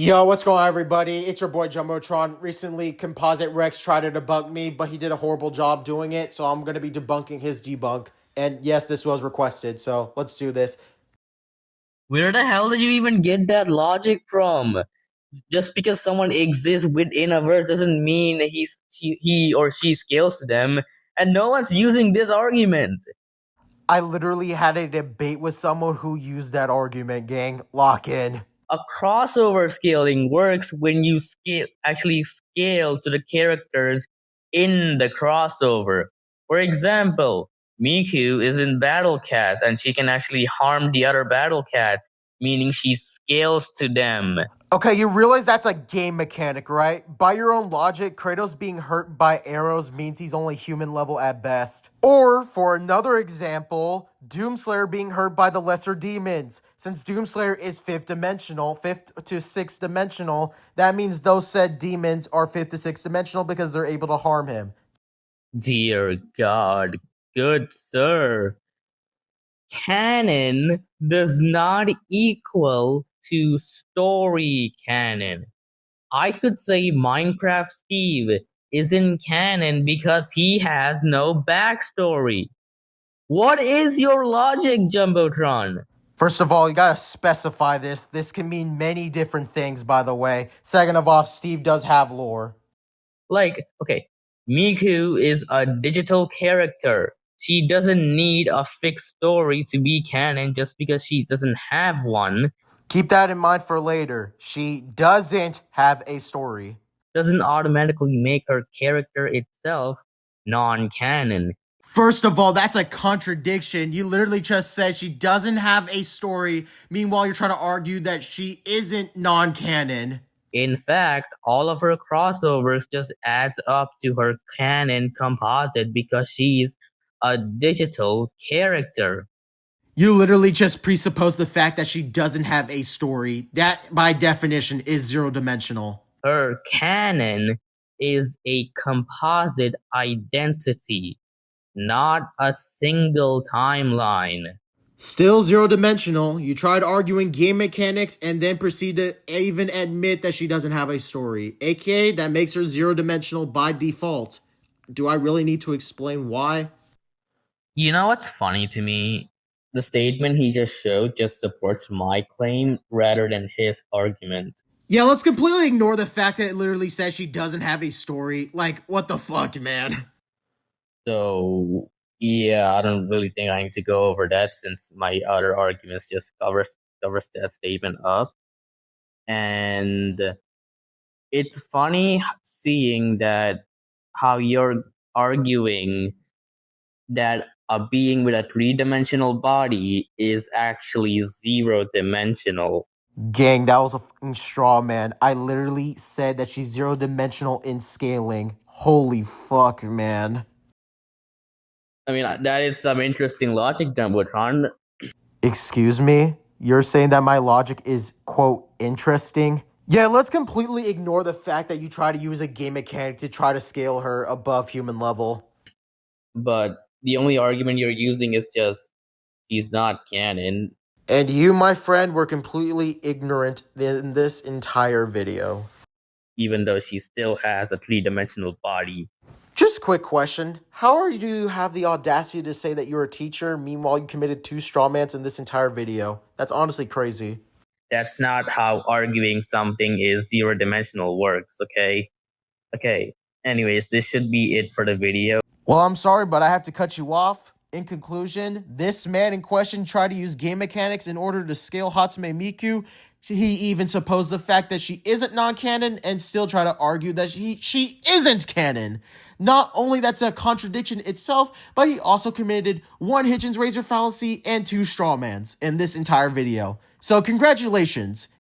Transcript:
Yo, what's going on, everybody? It's your boy Jumbotron. Recently, Composite Rex tried to debunk me, but he did a horrible job doing it, so I'm going to be debunking his debunk. And yes, this was requested, so let's do this. Where the hell did you even get that logic from? Just because someone exists within a verse doesn't mean he or she scales to them, and no one's using this argument. I literally had a debate with someone who used that argument, gang. Lock in. A crossover scaling works when you actually scale to the characters in the crossover. For example, Miku is in Battle Cats and she can actually harm the other Battle Cats, meaning she scales to them. Okay, you realize that's a game mechanic, right? By your own logic, Kratos being hurt by arrows means he's only human level at best. Or, for another example, Doomslayer being hurt by the lesser demons. Since Doomslayer is fifth to 6th dimensional, that means those said demons are 5th to 6th dimensional because they're able to harm him. Dear God, good sir. Canon does not equal to story canon. I could say Minecraft Steve isn't canon because he has no backstory. What is your logic, Jumbotron? First of all, you gotta specify this. This can mean many different things, by the way. Second of all, Steve does have lore. Okay, Miku is a digital character. She doesn't need a fixed story to be canon just because she doesn't have one. Keep that in mind for later. She doesn't have a story. Doesn't automatically make her character itself non-canon. First of all, that's a contradiction. You literally just said she doesn't have a story. Meanwhile, you're trying to argue that she isn't non-canon. In fact, all of her crossovers just adds up to her canon composite because she's a digital character. You literally just presuppose the fact that she doesn't have a story. That, by definition, is zero-dimensional. Her canon is a composite identity, not a single timeline. Still zero-dimensional. You tried arguing game mechanics and then proceed to even admit that she doesn't have a story. AKA, that makes her zero-dimensional by default. Do I really need to explain why? You know what's funny to me? The statement he just showed just supports my claim rather than his argument. Yeah, let's completely ignore the fact that it literally says she doesn't have a story. Like, what the fuck, man? So, yeah, I don't really think I need to go over that since my other arguments just covers that statement up. And it's funny seeing that how you're arguing that a being with a three-dimensional body is actually zero-dimensional. Gang, that was a fucking straw, man. I literally said that she's zero-dimensional in scaling. Holy fuck, man. I mean, that is some interesting logic, Dumbledore. Excuse me? You're saying that my logic is, quote, interesting? Yeah, let's completely ignore the fact that you try to use a game mechanic to try to scale her above human level. But the only argument you're using is just he's not canon. And you, my friend, were completely ignorant in this entire video. Even though she still has a three-dimensional body. Just quick question. How are you have the audacity to say that you're a teacher, meanwhile you committed 2 strawmans in this entire video? That's honestly crazy. That's not how arguing something is zero-dimensional works, okay? Okay, anyways, this should be it for the video. Well, I'm sorry, but I have to cut you off. In conclusion, this man in question tried to use game mechanics in order to scale Hatsume Miku. He even supposed the fact that she isn't non-canon and still try to argue that she isn't canon. Not only that's a contradiction itself, but he also committed 1 Hitchens razor fallacy and 2 strawmans in this entire video. So congratulations.